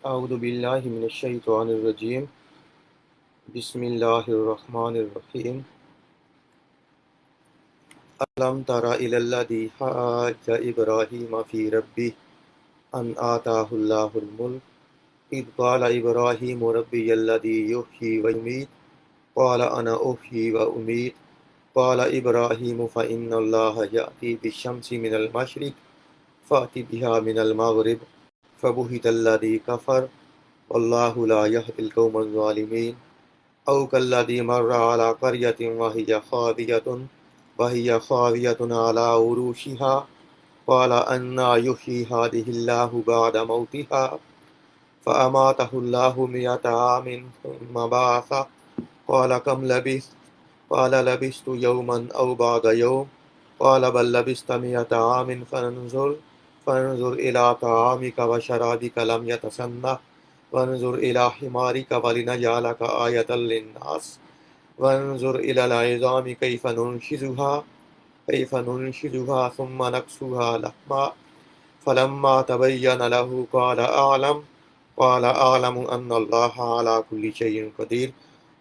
اعوذ باللہ من الشیطان الرجیم بسم اللہ الرحمن الرحیم الم تر الی الذی حاج ابراہیم فی ربہ ان آتاہ اللہ الملک اذ قال ابراہیم ربی الذی یحیی ویمیت قال انا احیی وامیت قال ابراہیم فإن اللہ یأتی بالشمس من المشرق فأت بها من المغرب فبہت الذی کفر واللہ لا یہدی القوم الظالمین او کالذی مر علی قریۃ وہی خاویۃ علی عروشها قال انا یحیی ہذہ اللہ بعد موتها فاماتہ اللہ مئۃ عام ثم بعثہ قال کم لبثت قال لبثت یوما او بعد یوم قال بل لبثت مئۃ عام فانظر إلى طعامك وشرابك لم يتسنه وانظر إلى حمارك ولنجعلك آية للناس وانظر إلى العظام كيف ننشزها ثم نكسوها لحما فلما تبين له قال أعلم أن الله على كل شيء قدير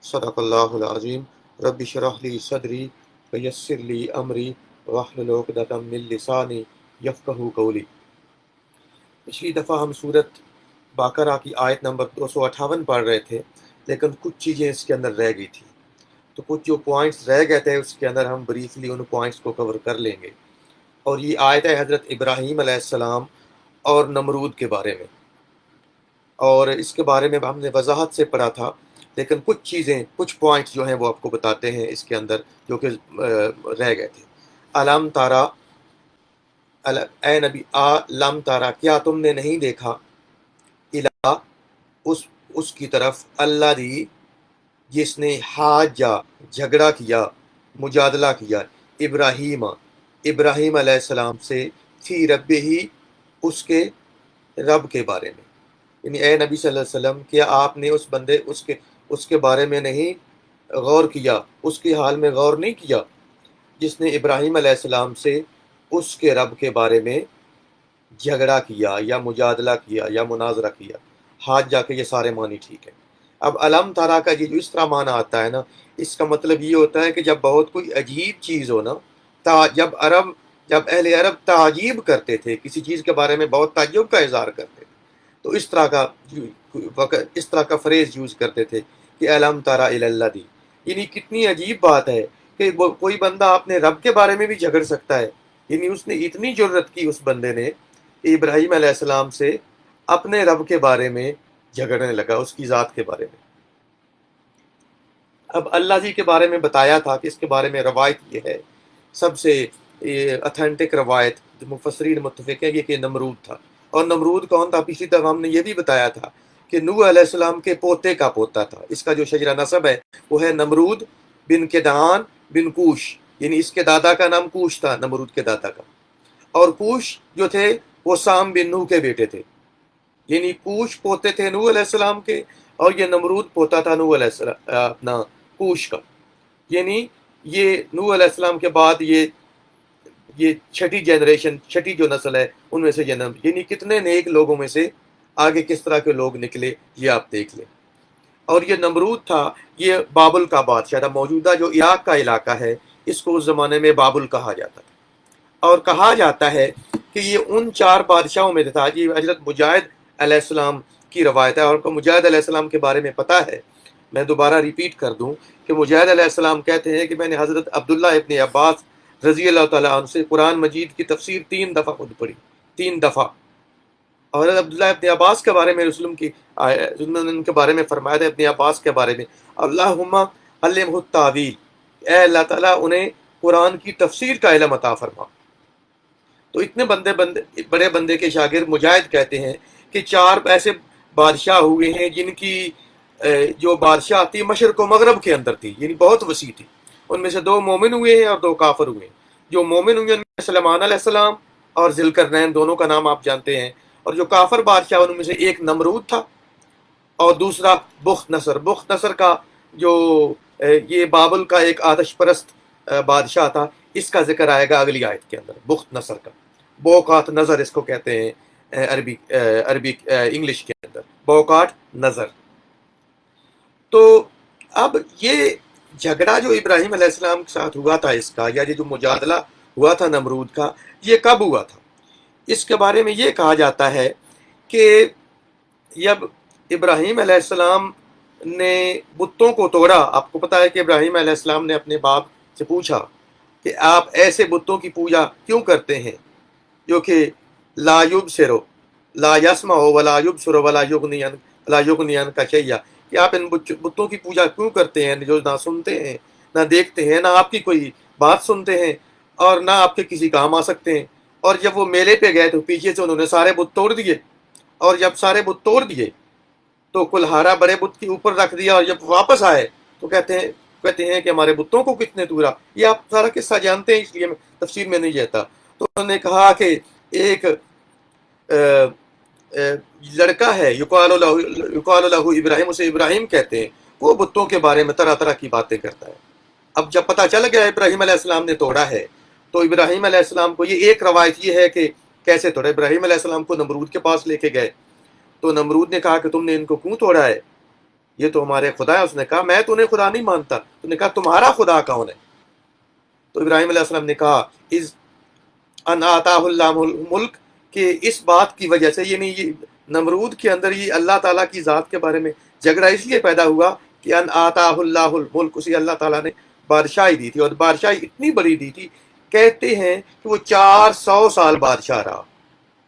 صدق الله العظيم رب اشرح لي صدري ويسر لي أمري واحلل عقدة من لساني يفقهوا قولي۔ پچھلی دفعہ ہم سورت باقرہ کی آیت نمبر 258 پڑھ رہے تھے، لیکن کچھ چیزیں اس کے اندر رہ گئی تھی، تو کچھ جو پوائنٹس رہ گئے تھے اس کے اندر ہم بریفلی ان پوائنٹس کو کور کر لیں گے۔ اور یہ آیت ہے حضرت ابراہیم علیہ السلام اور نمرود کے بارے میں، اور اس کے بارے میں ہم نے وضاحت سے پڑھا تھا، لیکن کچھ چیزیں، کچھ پوائنٹس جو ہیں وہ آپ کو بتاتے ہیں اس کے اندر جو کہ رہ گئے تھے۔ علم تارا، اے نبی، لم تارا، کیا تم نے نہیں دیکھا، الا، اس کی طرف، اللہ دی، جس نے حاجہ، جھگڑا کیا، مجادلہ کیا، ابراہیم علیہ السلام سے، فی ربہ ہی، اس کے رب کے بارے میں، یعنی اے نبی صلی اللہ علیہ وسلم، کیا آپ نے اس بندے، اس کے بارے میں نہیں غور کیا، اس کے حال میں غور نہیں کیا جس نے ابراہیم علیہ السلام سے اس کے رب کے بارے میں جھگڑا کیا یا مجادلہ کیا یا مناظرہ کیا۔ ہاتھ جا کے یہ سارے معنی ٹھیک ہے۔ اب علم تارا کا یہ جو اس طرح معنی آتا ہے نا، اس کا مطلب یہ ہوتا ہے کہ جب بہت کوئی عجیب چیز ہو نا، جب اہل عرب تعجیب کرتے تھے، کسی چیز کے بارے میں بہت تعجب کا اظہار کرتے تھے، تو اس طرح کا فریز یوز کرتے تھے کہ علم تارا الی اللہ، یعنی کتنی عجیب بات ہے کہ کوئی بندہ اپنے رب کے بارے میں بھی جھگڑ سکتا ہے۔ یعنی اس نے اتنی جرت کی اس بندے نے کہ ابراہیم علیہ السلام سے اپنے رب کے بارے میں جھگڑنے لگا، اس کی ذات کے بارے میں۔ اب اللہ جی کے بارے میں بتایا تھا کہ اس کے بارے میں روایت یہ ہے، سب سے اتھینٹک روایت جو مفسرین متفق ہے، یہ کہ نمرود تھا۔ اور نمرود کون تھا؟ پچھلی دفعہ ہم نے یہ بھی بتایا تھا کہ نوح علیہ السلام کے پوتے کا پوتا تھا۔ اس کا جو شجرہ نسب ہے وہ ہے نمرود بن کنعان بن کوش، یعنی اس کے دادا کا نام کوش تھا، نمرود کے دادا کا۔ اور کوش جو تھے وہ سام بن نوح کے بیٹے تھے، یعنی کوش پوتے تھے نوح علیہ السلام کے، اور یہ نمرود پوتا تھا نوح علیہ السلام اپنا کوش کا۔ یعنی یہ نوح علیہ السلام کے بعد یہ چھٹی جنریشن، چھٹی جو نسل ہے ان میں سے جنم، یعنی کتنے نیک لوگوں میں سے آگے کس طرح کے لوگ نکلے یہ آپ دیکھ لیں۔ اور یہ نمرود تھا، یہ بابل کا بادشاہ تھا، موجودہ جو عراق کا علاقہ ہے اس کو اس زمانے میں بابل کہا جاتا تھا۔ اور کہا جاتا ہے کہ یہ ان 4 بادشاہوں میں تھا۔ یہ حضرت مجاہد علیہ السلام کی روایت ہے، اور کو مجاہد علیہ السلام کے بارے میں پتہ ہے، میں دوبارہ ریپیٹ کر دوں کہ مجاہد علیہ السلام کہتے ہیں کہ میں نے حضرت عبداللہ ابن عباس رضی اللہ تعالیٰ عنہ سے قرآن مجید کی تفسیر 3 دفعہ خود پڑھی، 3 دفعہ۔ اور حضرت عبداللہ ابن عباس کے بارے میں رسول کے بارے میں فرمایا تھا، ابن عباس کے بارے میں، اللہم علمہ التاویل، اے اللہ تعالیٰ انہیں قرآن کی تفسیر کا علم عطا فرما۔ تو اتنے بڑے بندے کے شاگرد مجاہد کہتے ہیں کہ 4 ایسے بادشاہ ہوئے ہیں جن کی جو بادشاہ تھی مشرق و مغرب کے اندر تھی، یعنی بہت وسیع تھی۔ ان میں سے 2 مومن ہوئے ہیں اور 2 کافر ہوئے ہیں۔ جو مومن ہوئے ان میں سلیمان علیہ السلام اور ذوالقرنین، دونوں کا نام آپ جانتے ہیں۔ اور جو کافر بادشاہ ان میں سے ایک نمرود تھا اور دوسرا بخت نصر۔ بخت نصر کا جو یہ بابل کا ایک آتش پرست بادشاہ تھا، اس کا ذکر آئے گا اگلی آیت کے اندر، بخت نصر کا، بوقات نظر اس کو کہتے ہیں، عربی انگلش کے اندر، بوکاٹ نظر۔ تو اب یہ جھگڑا جو ابراہیم علیہ السلام کے ساتھ ہوا تھا اس کا، یا یہ جو مجادلہ ہوا تھا نمرود کا، یہ کب ہوا تھا؟ اس کے بارے میں یہ کہا جاتا ہے کہ جب ابراہیم علیہ السلام نے بتوں کو توڑا، آپ کو پتا ہے کہ ابراہیم علیہ السلام نے اپنے باپ سے پوچھا کہ آپ ایسے بتوں کی پوجا کیوں کرتے ہیں جو کہ لا یبصر لا یسمع ولا یبصر ولا یغنی عنک شیئا، کہ آپ ان بتوں کی پوجا کیوں کرتے ہیں جو نہ سنتے ہیں نہ دیکھتے ہیں، نہ آپ کی کوئی بات سنتے ہیں اور نہ آپ کے کسی کام آ سکتے ہیں۔ اور جب وہ میلے پہ گئے تو پیچھے سے انہوں نے سارے بت توڑ دیے، اور جب سارے بت توڑ دیے تو کلہارا بڑے بت کے اوپر رکھ دیا، اور جب واپس آئے تو کہتے ہیں کہ ہمارے بتوں کو کس نے توڑا۔ یہ آپ سارا قصہ جانتے ہیں، اس لیے تفصیل میں نہیں جاتا۔ تو انہوں نے کہا کہ ایک لڑکا ہے یقال لہ ابراہیم، اسے ابراہیم کہتے ہیں، وہ بتوں کے بارے میں طرح طرح کی باتیں کرتا ہے۔ اب جب پتہ چل گیا ابراہیم علیہ السلام نے توڑا ہے، تو ابراہیم علیہ السلام کو یہ ایک روایت یہ ہے کہ کیسے توڑا۔ ابراہیم علیہ السلام کو نمرود کے پاس لے کے گئے تو نمرود نے کہا کہ تم نے ان کو کیوں توڑا ہے، یہ تو ہمارے خدا ہے۔ اس نے کہا میں تو انہیں خدا نہیں مانتا۔ تو نے کہا تمہارا خدا کون ہے؟ تو ابراہیم علیہ السلام نے کہا از ان آتاہ اللہ ملک، کہ اس بات کی وجہ سے، یعنی یہ نمرود کے اندر یہ اللہ تعالیٰ کی ذات کے بارے میں جھگڑا اس لیے پیدا ہوا کہ ان آتاہ اللہ الملک، اسے اللہ تعالیٰ نے بادشاہی دی تھی، اور بادشاہی اتنی بڑی دی تھی، کہتے ہیں کہ وہ 400 سال بادشاہ رہا،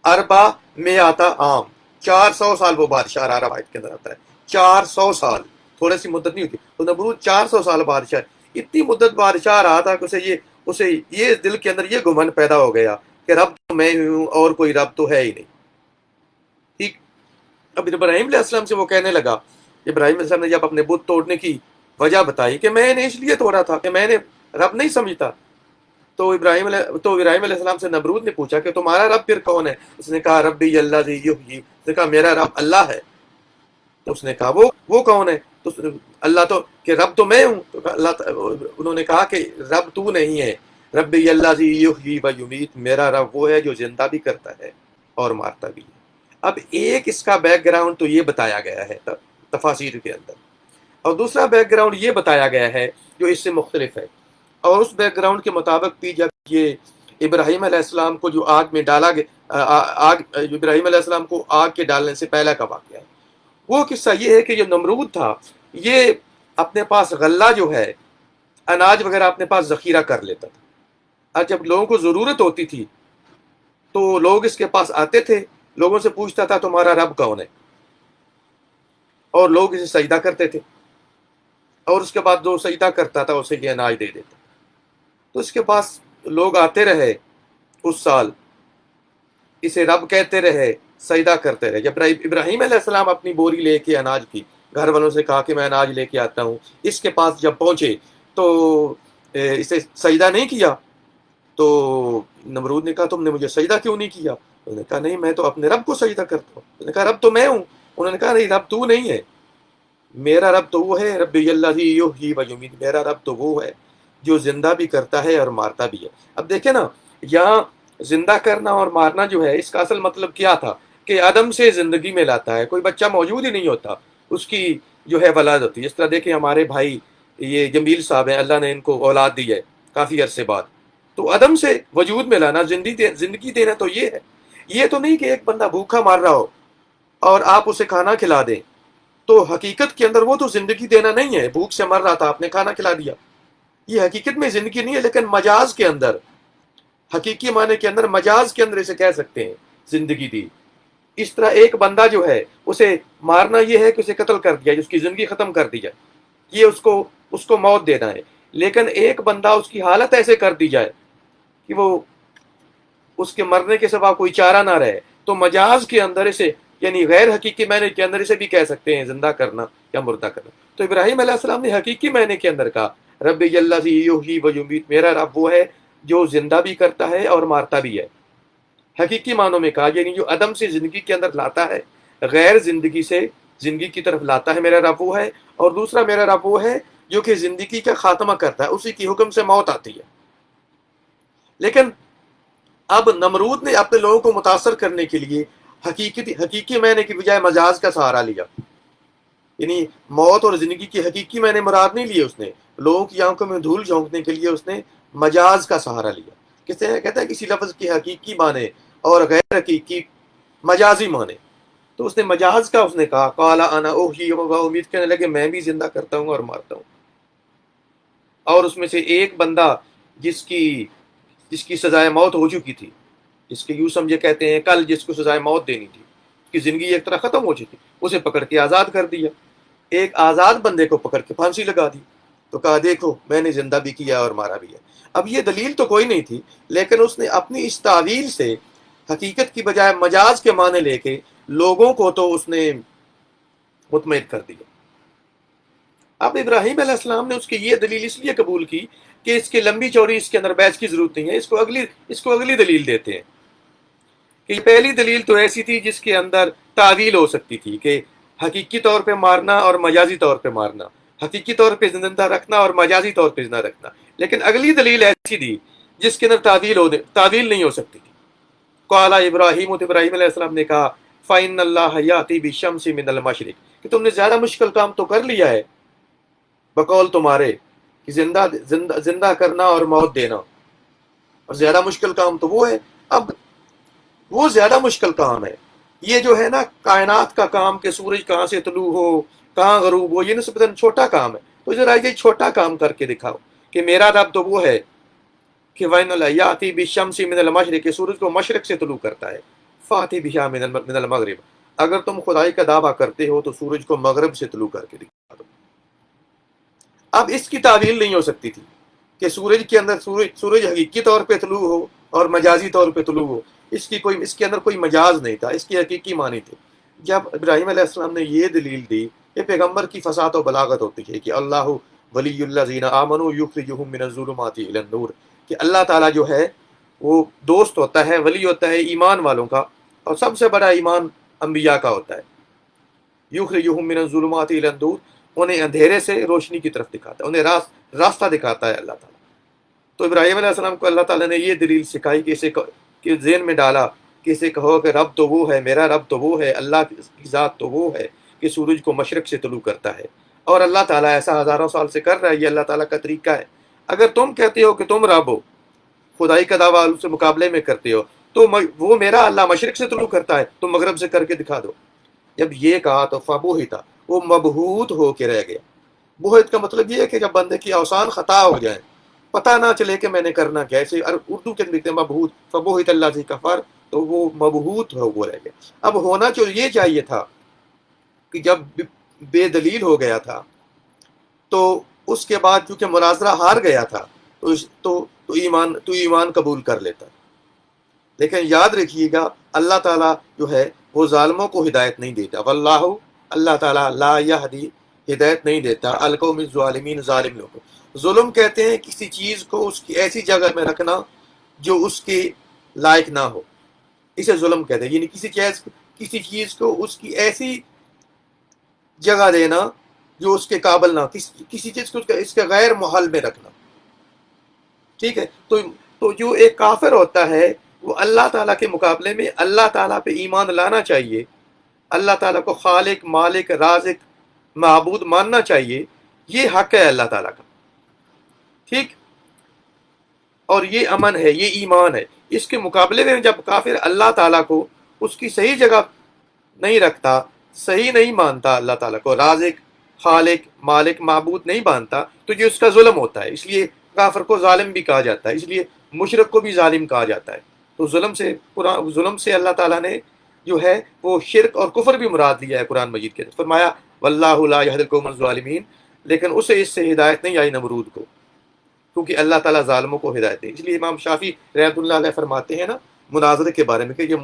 اربع میات عام، 400 سال وہ بادشاہ رہا، روایت کے اندر آتا ہے 400 سال، تھوڑی سی مدت نہیں ہوتی۔ تو نمرود 400 سال بادشاہ، اتنی مدت بادشاہ رہا تھا کہ اسے یہ دل کے اندر یہ گمن پیدا ہو گیا کہ رب تو میں ہوں اور کوئی رب تو ہے ہی نہیں۔ ٹھیک، اب ابراہیم علیہ السلام سے وہ کہنے لگا، ابراہیم علیہ السلام نے جب اپنے بت توڑنے کی وجہ بتائی کہ میں نے اس لیے توڑا تھا کہ میں نے رب نہیں سمجھتا، تو ابراہیم علیہ السلام سے نمرود نے پوچھا کہ تمہارا رب پھر کون ہے؟ اس نے کہا ربی اللہ ذی یحیی، اس نے کہا میرا رب اللہ ہے۔ تو اس نے کہا وہ کون ہے؟ تو اللہ تو کہ رب تو میں ہوں۔ تو انہوں نے کہا کہ رب تو نہیں ہے، ربی اللہ ذی یحیی و یمیت، میرا رب وہ ہے جو زندہ بھی کرتا ہے اور مارتا بھی ہے۔ اب ایک اس کا بیک گراؤنڈ تو یہ بتایا گیا ہے تفاسیر کے اندر، اور دوسرا بیک گراؤنڈ یہ بتایا گیا ہے جو اس سے مختلف ہے، اور اس بیک گراؤنڈ کے مطابق بھی جب یہ ابراہیم علیہ السلام کو جو آگ میں ڈالا گیا، ابراہیم علیہ السلام کو آگ کے ڈالنے سے پہلا کا واقعہ ہے، وہ قصہ یہ ہے کہ جو نمرود تھا یہ اپنے پاس غلہ جو ہے، اناج وغیرہ اپنے پاس ذخیرہ کر لیتا تھا، اور جب لوگوں کو ضرورت ہوتی تھی تو لوگ اس کے پاس آتے تھے، لوگوں سے پوچھتا تھا تمہارا رب کون ہے، اور لوگ اسے سجدہ کرتے تھے، اور اس کے بعد جو سجدہ کرتا تھا اسے یہ اناج دے دیتا۔ تو اس کے پاس لوگ آتے رہے، اس سال اسے رب کہتے رہے، سجدہ کرتے رہے۔ جب ابراہیم علیہ السلام اپنی بوری لے کے اناج کی، گھر والوں سے کہا کہ میں اناج لے کے آتا ہوں، اس کے پاس جب پہنچے تو اسے سجدہ نہیں کیا۔ تو نمرود نے کہا تم نے مجھے سجدہ کیوں نہیں کیا؟ انہوں نے کہا نہیں میں تو اپنے رب کو سجدہ کرتا ہوں۔ انہوں نے کہا رب تو میں ہوں۔ انہوں نے کہا نہیں رب تو نہیں ہے، میرا رب تو وہ ہے ربی اللہ ذی یحیی و یمیت، میرا رب تو وہ ہے جو زندہ بھی کرتا ہے اور مارتا بھی ہے۔ اب دیکھیں نا، یہاں زندہ کرنا اور مارنا جو ہے اس کا اصل مطلب کیا تھا کہ عدم سے زندگی میں لاتا ہے، کوئی بچہ موجود ہی نہیں ہوتا، اس کی جو ہے ولادت ہوتی ہے۔ اس طرح دیکھیں ہمارے بھائی یہ جمیل صاحب ہیں، اللہ نے ان کو اولاد دی ہے کافی عرصے بعد، تو عدم سے وجود میں لانا، زندگی دینا تو یہ ہے۔ یہ تو نہیں کہ ایک بندہ بھوکا مار رہا ہو اور آپ اسے کھانا کھلا دیں، تو حقیقت کے اندر وہ تو زندگی دینا نہیں ہے، بھوک سے مر رہا تھا آپ نے کھانا کھلا دیا، یہ حقیقت میں زندگی نہیں ہے، لیکن مجاز کے اندر، حقیقی معنی کے اندر، مجاز کے اندر اسے کہہ سکتے ہیں زندگی دی۔ اس طرح ایک بندہ جو ہے اسے مارنا یہ ہے کہ اسے قتل کر دیا، اس کی زندگی ختم کر دی جائے، یہ اس کو موت دینا ہے۔ لیکن ایک بندہ اس کی حالت ایسے کر دی جائے کہ وہ اس کے مرنے کے سوا کوئی چارہ نہ رہے، تو مجاز کے اندر اسے، یعنی غیر حقیقی معنی کے اندر اسے بھی کہہ سکتے ہیں زندہ کرنا یا مردہ کرنا۔ تو ابراہیم علیہ السلام نے حقیقی معنی کے اندر کہا ربی اللہ ذی یحیی و یمیت، میرا رب وہ ہے جو زندہ بھی کرتا ہے اور مارتا بھی ہے۔ حقیقی معنوں میں کہا یعنی جو عدم سے زندگی کے اندر لاتا ہے، غیر زندگی سے زندگی کی طرف لاتا ہے، میرا رب وہ ہے۔ اور دوسرا میرا رب وہ ہے جو کہ زندگی کا خاتمہ کرتا ہے، اسی کی حکم سے موت آتی ہے۔ لیکن اب نمرود نے اپنے لوگوں کو متاثر کرنے کے لیے حقیقی معنی کی بجائے مجاز کا سہارا لیا، یعنی موت اور زندگی کی حقیقی معنی مراد نہیں لیے اس نے، لوگوں کی آنکھوں میں دھول جھونکنے کے لیے اس نے مجاز کا سہارا لیا۔ کہتا ہے کسی لفظ کی حقیقی معنی اور غیر حقیقی مجازی معنی، تو اس نے مجاز کا اس نے کہا قال انا احیی و امید، کہنے لگے میں بھی زندہ کرتا ہوں اور مارتا ہوں۔ اور اس میں سے ایک بندہ جس کی سزائے موت ہو چکی تھی، جس کے یوں سمجھے کہتے ہیں کل جس کو سزائے موت دینی تھی، اس کی زندگی ایک طرح ختم ہو چکی، اسے پکڑ کے آزاد کر دیا، ایک آزاد بندے کو پکڑ کے پھانسی لگا دی، تو کہا دیکھو میں نے زندہ بھی کیا اور مارا بھی ہے۔ اب یہ دلیل تو کوئی نہیں تھی، لیکن اس نے اپنی اس تعویل سے حقیقت کی بجائے مجاز کے معنی لے کے لوگوں کو تو اس نے مطمئن کر دیا۔ اب ابراہیم علیہ السلام نے اس کی یہ دلیل اس لیے قبول کی کہ اس کی لمبی چوڑی اس کے اندر بحث کی ضرورت نہیں ہے، اس کو اگلی دلیل دیتے ہیں کہ پہلی دلیل تو ایسی تھی جس کے اندر تعویل ہو سکتی تھی کہ حقیقی طور پہ مارنا اور مجازی طور پہ مارنا، حقیقی طور پہ زندہ رکھنا اور مجازی طور پہ زندہ رکھنا، لیکن اگلی دلیل ایسی تھی جس کے اندر تعویل نہیں ہو سکتی تھی۔ قال ابراہیم، ابراہیم علیہ السلام نے کہا فإن اللہ یأتی بالشمس من المشرق، کہ تم نے زیادہ مشکل کام تو کر لیا ہے بقول تمہارے کہ زندہ کرنا اور موت دینا، اور زیادہ مشکل کام تو وہ ہے۔ اب وہ زیادہ مشکل کام ہے، یہ جو ہے نا کائنات کا کام کہ سورج کہاں سے طلوع ہو کہاں غروب ہو، یہ نسبتاً چھوٹا کام ہے، تو ذرا یہ چھوٹا کام کر کے دکھاؤ کہ میرا رب تو وہ ہے کہ وَإِنَّ اللَّهَ يَأْتِي بِالشَّمْسِ مِنَ الْمَشْرِقِ، کہ سورج کو مشرق سے طلوع کرتا ہے، فَأْتِ بِهَا مِنَ الْمَغْرِبِ، اگر تم خدائی کا دعویٰ کرتے ہو تو سورج کو مغرب سے طلوع کر کے دکھا دو۔ اب اس کی تعویل نہیں ہو سکتی تھی کہ سورج کے اندر سورج حقیقی طور پہ طلوع ہو اور مجازی طور پہ طلوع ہو، اس کے اندر کوئی مجاز نہیں تھا، اس کی حقیقی معنی تھے۔ جب ابراہیم علیہ السلام نے یہ دلیل دی، یہ پیغمبر کی فصاحت و بلاغت ہوتی ہے کہ اللہ ولی الذین آمنوا یخرجہم من الظلمات الی النور، کہ اللہ تعالیٰ جو ہے وہ دوست ہوتا ہے، ولی ہوتا ہے ایمان والوں کا، اور سب سے بڑا ایمان انبیاء کا ہوتا ہے۔ یخرجہم من الظلمات الی النور، انہیں اندھیرے سے روشنی کی طرف دکھاتا ہے، انہیں راستہ دکھاتا ہے اللہ تعالیٰ۔ تو ابراہیم علیہ السلام کو اللہ تعالیٰ نے یہ دلیل سکھائی کہ ذہن میں ڈالا کہ اسے کہو کہ رب تو وہ ہے، میرا رب تو وہ ہے، اللہ کی ذات تو وہ ہے کہ سورج کو مشرق سے طلوع کرتا ہے، اور اللہ تعالیٰ ایسا ہزاروں سال سے کر رہا ہے، یہ اللہ تعالیٰ کا طریقہ ہے۔ اگر تم کہتے ہو کہ تم رب ہو، خدائی کا دعویٰ اس سے مقابلے میں کرتے ہو، تو وہ میرا اللہ مشرق سے طلوع کرتا ہے، تم مغرب سے کر کے دکھا دو۔ جب یہ کہا تو فبہتا، وہ مبہوت ہو کے رہ گیا۔ بہت کا مطلب یہ ہے کہ جب بندے کی اوسان خطا ہو جائے، پتہ نہ چلے کہ میں نے کرنا کیا، ایسے اردو کے لکھتے ہیں مبہوت، فبہت اللہ کفر، تو وہ مبہوت ہو وہ رہ گیا۔ اب ہونا جو یہ چاہیے تھا کہ جب بے دلیل ہو گیا تھا تو اس کے بعد چونکہ مناظرہ ہار گیا تھا تو ایمان قبول کر لیتا، لیکن یاد رکھیے گا اللہ تعالیٰ جو ہے وہ ظالموں کو ہدایت نہیں دیتا، واللہ اللہ تعالیٰ لا یہدی، ہدایت نہیں دیتا القوم الظالمین، ظالم لوگوں کو۔ ظلم کہتے ہیں کسی چیز کو اس کی ایسی جگہ میں رکھنا جو اس کے لائق نہ ہو، اسے ظلم کہتے ہیں، یعنی کسی چیز کو اس کی ایسی جگہ دینا جو اس کے قابل نہ، کسی چیز کو اس کے غیر محل میں رکھنا، ٹھیک ہے۔ تو جو ایک کافر ہوتا ہے وہ اللہ تعالیٰ کے مقابلے میں اللہ تعالیٰ پہ ایمان لانا چاہیے، اللہ تعالیٰ کو خالق، مالک، رازق، معبود ماننا چاہیے، یہ حق ہے اللہ تعالیٰ کا، ٹھیک، اور یہ امن ہے، یہ ایمان ہے۔ اس کے مقابلے میں جب کافر اللہ تعالیٰ کو اس کی صحیح جگہ نہیں رکھتا، صحیح نہیں مانتا، اللہ تعالیٰ کو رازق، خالق، مالک، معبود نہیں مانتا، تو یہ اس کا ظلم ہوتا ہے۔ اس لیے کافر کو ظالم بھی کہا جاتا ہے، اس لیے مشرک کو بھی ظالم کہا جاتا ہے۔ تو ظلم سے اللہ تعالیٰ نے جو ہے وہ شرک اور کفر بھی مراد لیا ہے قرآن مجید کے، فرمایا واللہ لا یہدی القوم الظالمین، لیکن اسے اس سے ہدایت نہیں آئی نمرود کو، کیونکہ اللہ تعالیٰ ظالموں کو ہدایت دے۔ اس لیے امام شافعی رحمۃ اللہ علیہ فرماتے ہیں نا مناظرے کے بارے میں کہ یہ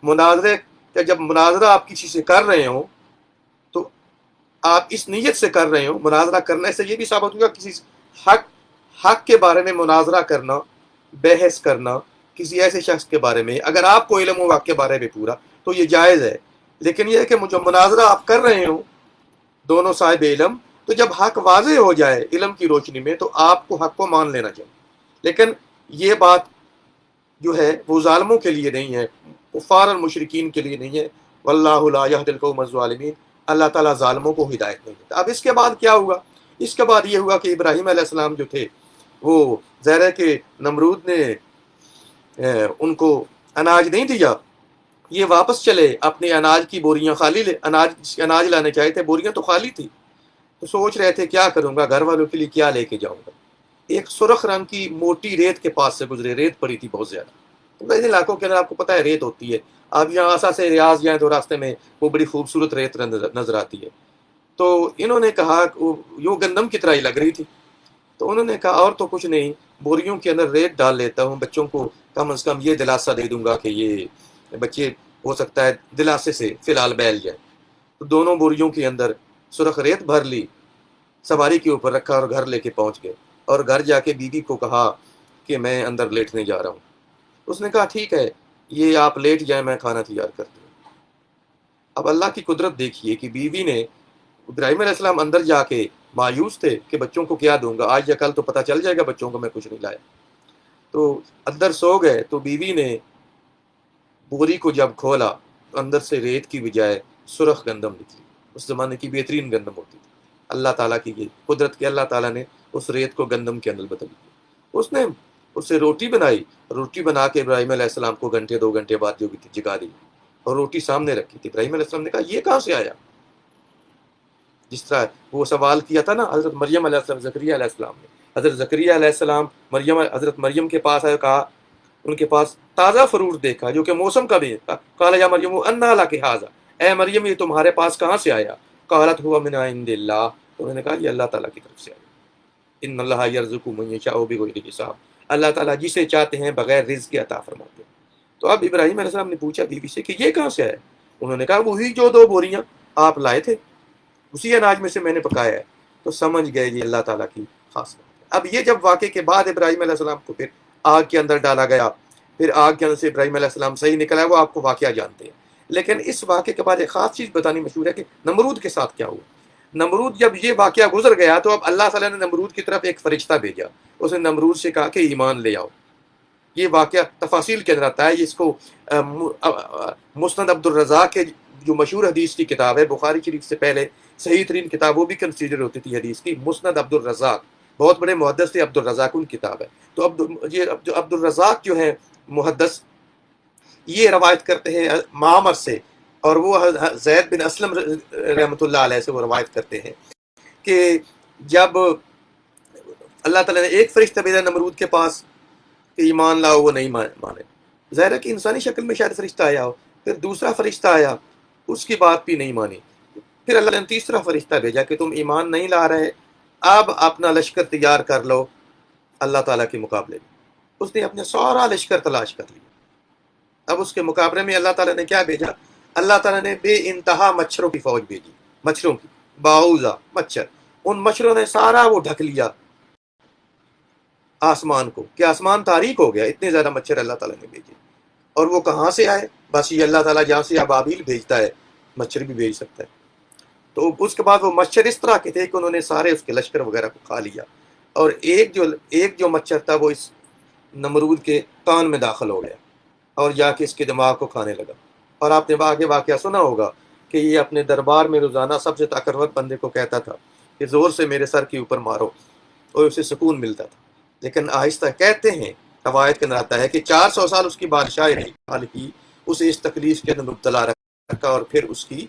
مناظرے جب مناظرہ آپ کسی سے کر رہے ہوں تو آپ اس نیت سے کر رہے ہوں، مناظرہ کرنے سے یہ بھی ثابت ہوگا کسی حق کے بارے میں مناظرہ کرنا، بحث کرنا کسی ایسے شخص کے بارے میں، اگر آپ کو علم ہو حق کے بارے میں پورا تو یہ جائز ہے، لیکن یہ ہے کہ جو مناظرہ آپ کر رہے ہوں دونوں صاحب علم، تو جب حق واضح ہو جائے علم کی روشنی میں تو آپ کو حق کو مان لینا چاہیے، لیکن یہ بات جو ہے وہ ظالموں کے لیے نہیں ہے، کفار اور مشرکین کے لیے نہیں ہے۔ واللہ لا یہدی القوم الظالمین، اللہ تعالیٰ ظالموں کو ہدایت نہیں دیتا۔ اب اس کے بعد کیا ہوا؟ اس کے بعد یہ ہوا کہ ابراہیم علیہ السلام جو تھے وہ ظاہر ہے کہ نمرود نے ان کو اناج نہیں دیا، یہ واپس چلے اپنے اناج کی بوریاں خالی اناج لانے چاہے تھے، بوریاں تو خالی تھی، تو سوچ رہے تھے کیا کروں گا، گھر والوں کے لیے کیا لے کے جاؤں گا۔ ایک سرخ رنگ کی موٹی ریت کے پاس سے گزرے، ریت پڑی تھی بہت زیادہ، تو ویسے علاقوں کے اندر آپ کو پتہ ہے ریت ہوتی ہے، آپ یہاں آسا سے ریاض جائیں تو راستے میں وہ بڑی خوبصورت ریت نظر آتی ہے۔ تو انہوں نے کہا یوں گندم کی طرح ہی لگ رہی تھی، تو انہوں نے کہا اور تو کچھ نہیں، بوریوں کے اندر ریت ڈال لیتا ہوں، بچوں کو کم از کم یہ دلاسا دے دوں گا کہ یہ بچے ہو سکتا ہے دلاسے سے فی الحال بیل جائے۔ تو دونوں بوریوں کے اندر سرخ ریت بھر لی، سواری کے اوپر رکھا اور گھر لے کے پہنچ گئے، اور گھر جا کے بیوی کو کہا کہ میں اندر لیٹنے جا رہا ہوں۔ اس نے کہا ٹھیک ہے، یہ آپ لیٹ جائیں، میں کھانا تیار کرتی ہوں۔ اب اللہ کی قدرت دیکھیے کہ بیوی نے، ابراہیم علیہ السلام اندر جا کے مایوس تھے کہ بچوں کو کیا دوں گا، آج یا کل تو پتہ چل جائے گا بچوں کو میں کچھ نہیں لایا، تو اندر سو گئے۔ تو بیوی نے بوری کو جب کھولا تو اندر سے ریت کی بجائے سرخ گندم نکلی، اس زمانے کی بہترین گندم ہوتی تھی۔ اللہ تعالیٰ کی یہ قدرت کہ اللہ تعالیٰ نے اس ریت کو گندم کے اندر بدل دیا۔ اس نے اس سے روٹی بنائی، روٹی بنا کے ابراہیم علیہ السلام کو گھنٹے 2 گھنٹے بعد جو تھی جگا دی، اور روٹی سامنے رکھی تھی۔ ابراہیم علیہ السلام نے کہا یہ کہاں سے آیا؟ جس طرح وہ سوال کیا تھا نا حضرت مریم علیہ السلام، زکریا علیہ السلام نے، حضرت زکریا علیہ السلام حضرت مریم کے پاس آئے، کہا ان کے پاس تازہ فروٹ دیکھا جو کہ موسم کا بھی ہے، قال یا مریم انا لک ھذا، اے مریم یہ تمہارے پاس کہاں سے آیا؟ قالت هو من عند اللہ، تو انہوں نے کہا یہ اللہ تعالیٰ کی طرف سے آیا۔ ان اللہ یرزق من یشاء بغیر حساب، اللہ تعالیٰ جسے چاہتے ہیں بغیر رزق کے عطا فرماتے ہیں۔ تو اب ابراہیم علیہ السلام نے پوچھا بیوی سے کہ یہ کہاں سے آیا؟ انہوں نے کہا وہی جو 2 بوریاں آپ لائے تھے، اسی اناج میں سے میں نے پکایا ہے۔ تو سمجھ گئے یہ اللہ تعالیٰ کی خاص بات ہے۔ اب یہ جب واقعے کے بعد ابراہیم علیہ السلام کو پھر آگ کے اندر ڈالا گیا، پھر آگ کے اندر سے ابراہیم علیہ السلام صحیح نکلا، وہ آپ کو واقعہ جانتے ہیں۔ لیکن اس واقعے کے بعد ایک خاص چیز بتانی مشہور ہے کہ نمرود کے ساتھ کیا ہوا۔ نمرود جب یہ واقعہ گزر گیا تو اب اللہ تعالیٰ نے نمرود کی طرف ایک فرشتہ بھیجا، اس نے نمرود سے کہا کہ ایمان لے آؤ۔ یہ واقعہ تفاصیل کے اندر آتا ہے، اس کو مسند عبد الرزاق کے جو مشہور حدیث کی کتاب ہے، بخاری شریف سے پہلے صحیح ترین کتاب وہ بھی کنسیڈر ہوتی تھی حدیث کی، مسند عبد الرزاق، بہت بڑے محدث تھے عبد الرزاق ان کتاب ہے۔ تو عبد الرزاق جو ہے محدث، یہ روایت کرتے ہیں معمر سے، اور وہ زید بن اسلم رحمۃ اللہ علیہ سے وہ روایت کرتے ہیں کہ جب اللہ تعالیٰ نے ایک فرشتہ بھیجا نمرود کے پاس کہ ایمان لاؤ، وہ نہیں مانے، ظاہر ہے کہ انسانی شکل میں شاید فرشتہ آیا ہو، پھر دوسرا فرشتہ آیا، اس کی بات بھی نہیں مانی، پھر اللہ نے تیسرا فرشتہ بھیجا کہ تم ایمان نہیں لا رہے، اب اپنا لشکر تیار کر لو اللہ تعالیٰ کے مقابلے میں۔ اس نے اپنا سارا لشکر تلاش کر لیا۔ اب اس کے مقابلے میں اللہ تعالیٰ نے کیا بھیجا؟ اللہ تعالیٰ نے بے انتہا مچھروں کی فوج بھیجی، مچھروں کی باؤزا مچھر، ان مچھروں نے سارا وہ ڈھک لیا آسمان کو کہ آسمان تاریک ہو گیا، اتنے زیادہ مچھر اللہ تعالیٰ نے بھیجے۔ اور وہ کہاں سے آئے؟ بس یہ اللہ تعالیٰ جہاں سے ابابیل بھیجتا ہے مچھر بھی بھیج سکتا ہے۔ تو اس کے بعد وہ مچھر اس طرح کے تھے کہ انہوں نے سارے اس کے لشکر وغیرہ کو کھا لیا، اور ایک جو مچھر تھا وہ اس نمرود کے کان میں داخل ہو گیا اور جا کے اس کے دماغ کو کھانے لگا۔ اور آپ نے آگے واقعہ سنا ہوگا کہ یہ اپنے دربار میں روزانہ سب سے طاقتور بندے کو کہتا تھا کہ زور سے میرے سر کے اوپر مارو، اور اسے سکون ملتا تھا۔ لیکن آہستہ کہتے ہیں، روایت کے اندر آتا ہے کہ 400 سال اس کی بادشاہی رہی، حال کی اسے اس تکلیف کے اندر مبتلا رکھا، اور پھر اس کی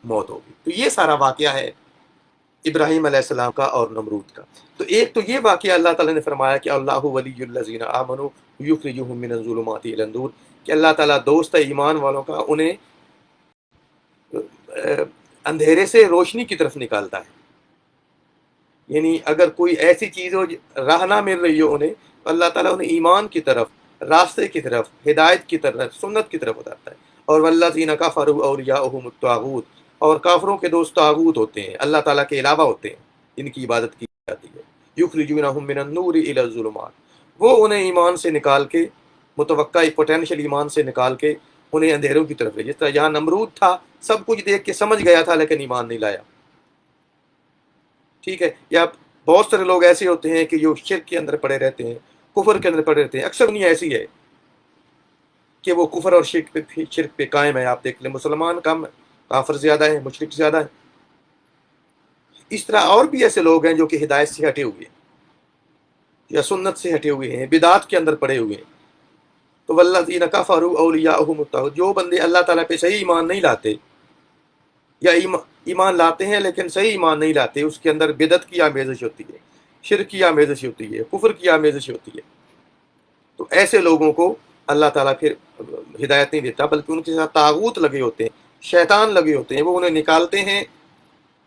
موت ہوگی۔ تو یہ سارا واقعہ ہے ابراہیم علیہ السلام کا اور نمرود کا۔ تو ایک تو یہ واقعہ اللہ تعالیٰ نے فرمایا کہ اللہ ولی الذین آمنوا یخرجہم من الظلمات الی النور، کہ اللہ تعالیٰ دوست ہے ایمان والوں کا، انہیں اندھیرے سے روشنی کی طرف نکالتا ہے۔ یعنی اگر کوئی ایسی چیز ہو راہ نہ مل رہی ہو انہیں، تو اللہ تعالیٰ انہیں ایمان کی طرف، راستے کی طرف، ہدایت کی طرف، سنت کی طرف بتاتا ہے۔ اور والذین کفروا اولیاؤہم الطاغوت، اور کافروں کے دوست طاغوت ہوتے ہیں، اللہ تعالیٰ کے علاوہ ہوتے ہیں، جن کی عبادت کی جاتی ہے۔ یخرجونہم من النور الی الظلمات، وہ انہیں ایمان سے نکال کے، متوقع پوٹینشیل ایمان سے نکال کے انہیں اندھیروں کی طرف لے۔ جس طرح یہاں نمرود تھا، سب کچھ دیکھ کے سمجھ گیا تھا لیکن ایمان نہیں لایا، ٹھیک ہے۔ یا بہت سارے لوگ ایسے ہوتے ہیں کہ جو شرک کے اندر پڑے رہتے ہیں، کفر کے اندر پڑے رہتے ہیں، اکثر انہیں ایسی ہے کہ وہ کفر اور شرک پہ قائم ہے. آپ دیکھ لیں مسلمان کم، کافر زیادہ ہیں، مشرک زیادہ ہیں. اس طرح اور بھی ایسے لوگ ہیں جو کہ ہدایت سے ہٹے ہوئے ہیں یا سنت سے ہٹے ہوئے ہیں، بدعات کے اندر پڑے ہوئے ہیں. تو والذین کفروا اولیاءہم الطاغوت، جو بندے اللہ تعالیٰ پہ صحیح ایمان نہیں لاتے یا ایمان لاتے ہیں لیکن صحیح ایمان نہیں لاتے، اس کے اندر بدعت کی آمیزش ہوتی ہے، شرک کی آمیزش ہوتی ہے، کفر کی آمیزش ہوتی ہے. تو ایسے لوگوں کو اللہ تعالیٰ پھر ہدایت نہیں دیتا، بلکہ ان کے ساتھ طاغوت لگے ہوتے ہیں، شیطان لگے ہوتے ہیں. وہ انہیں نکالتے ہیں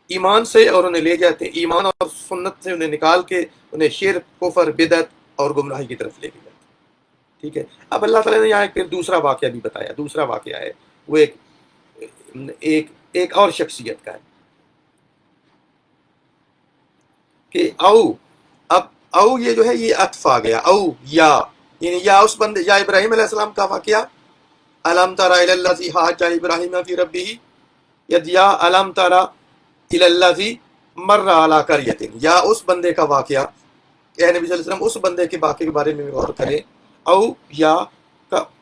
ایمان سے اور انہیں لے جاتے ہیں، ایمان اور سنت سے انہیں نکال کے انہیں شرک، کفر، بدعت اور گمراہی کی طرف لے کے جاتے ہیں. ٹھیک ہے. اب اللہ تعالیٰ نے یہاں ایک پھر دوسرا واقعہ بھی بتایا. دوسرا واقعہ ہے وہ ایک اور شخصیت کا ہے کہ اب یہ جو ہے یہ عطف آ گیا. یا یعنی یا اس بندے، یا ابراہیم علیہ السلام کا واقعہ، الم تری الی الذی حاج ابراہیم فی ربہ، یا الم تری الی الذی مر علی قریۃ، یا اس بندے کا واقعہ کہ نبی صلی اللہ علیہ وسلم اس بندے کے واقعے کے بارے میں غور کریں. یا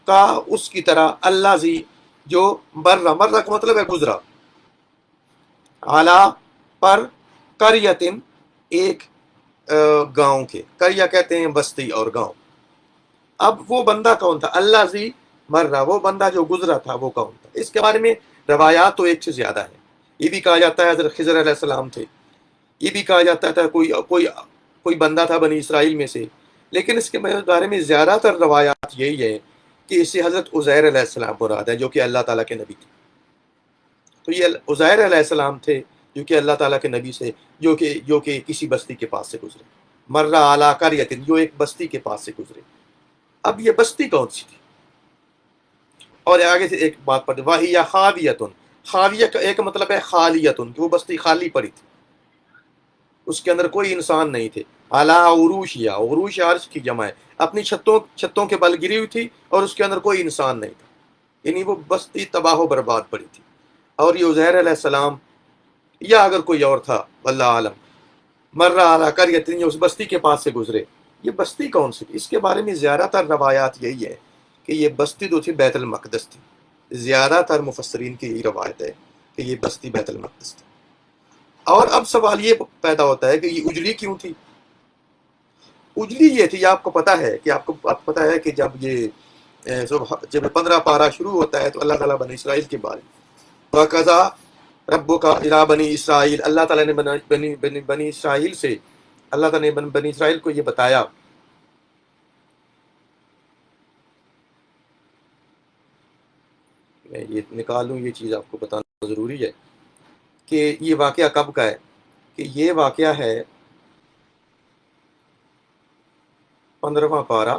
کا اس کی طرح اللہ زی جو مرہ کا مطلب ہے گزرا، اعلیٰ پر قریتن ایک گاؤں کے، قریہ کہتے ہیں بستی اور گاؤں. اب وہ بندہ کون تھا؟ اللہ زی مرہ، وہ بندہ جو گزرا تھا وہ کون تھا؟ اس کے بارے میں روایات تو ایک سے زیادہ ہیں. یہ بھی کہا جاتا ہے حضرت خضر علیہ السلام تھے، یہ بھی کہا جاتا تھا کوئی بندہ تھا بنی اسرائیل میں سے. لیکن اس کے بارے میں زیادہ تر روایات یہی ہے کہ اس سے حضرت عزیر علیہ السلام مراد ہے جو کہ اللہ تعالیٰ کے نبی تھے. تو یہ عزیر علیہ السلام تھے جو کہ اللہ تعالیٰ کے نبی سے جو کہ کسی بستی کے پاس سے گزرے. مرہ اعلیٰ قریۃ، جو ایک بستی کے پاس سے گزرے. اب یہ بستی کون سی تھی؟ اور آگے سے ایک بات پڑھ، وَهِيَ خَاوِيَةٌ، خاویہ کا ایک مطلب ہے خالیتن، کہ وہ بستی خالی پڑی تھی، اس کے اندر کوئی انسان نہیں تھے. علی عروشہا، عروش عرش کی جمع ہے، اپنی چھتوں کے بل گری ہوئی تھی اور اس کے اندر کوئی انسان نہیں تھا. یعنی وہ بستی تباہ و برباد پڑی تھی. اور یہ عزیر علیہ السلام یا اگر کوئی اور تھا واللہ عالم، مرہ اعلیٰ قریۃ، اس بستی کے پاس سے گزرے. یہ بستی کون سی تھی؟ اس کے بارے میں زیادہ تر روایات یہی ہے کہ یہ بستی جو تھی بیت المقدس تھی. زیادہ تر مفسرین کی یہی روایت ہے کہ یہ بستی بیت المقدس تھی. اور اب سوال یہ پیدا ہوتا ہے کہ یہ اجڑی کیوں تھی؟ اجڑی یہ تھی، آپ کو پتا ہے کہ جب 15 پارہ شروع ہوتا ہے تو اللہ تعالیٰ بنی اسرائیل کے بارے وَقَضَىٰ رَبُّكَ إِلَىٰ بَنِي اسرائیل، اللہ تعالیٰ نے بنی اسرائیل سے، اللہ تعالیٰ نے بنی اسرائیل کو یہ بتایا. میں یہ نکالوں، یہ چیز آپ کو بتانا ضروری ہے کہ یہ واقعہ کب کا ہے. کہ یہ واقعہ ہے 15واں پارہ،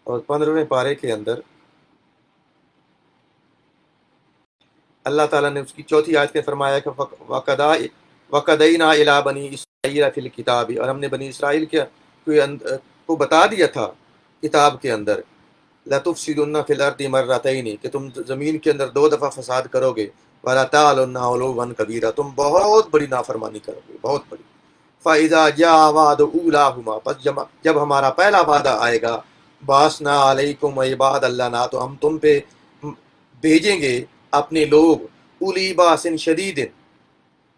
اور 15ویں پارے کے اندر اللہ تعالیٰ نے اس کی چوتھی آیت میں فرمایا کہ وَقَضَيْنَا إِلَىٰ بَنِي إِسْرَائِيلَ فِي الْكِتَابِ، اور ہم نے بنی اسرائیل کو بتا دیا تھا کتاب کے اندر، لَتُفْسِدُنَّ فِي الْأَرْضِ مَرَّتَيْنِ، کہ تم زمین کے اندر 2 دفعہ فساد کرو گے، وَلَتَعْلُنَّ عُلُوًّا كَبِيرًا، تم بہت بڑی نافرمانی کرو گے، بہت بڑی. فَإِذَا جَاءَ وَعْدُ أُولَاهُمَا، پس جب ہمارا پہلا وعدہ آئے گا، بَعَثْنَا عَلَيْكُمْ عِبَادًا لَنَا، تو ہم تم پہ بھیجیں گے اپنے لوگ، اولی باس شدید،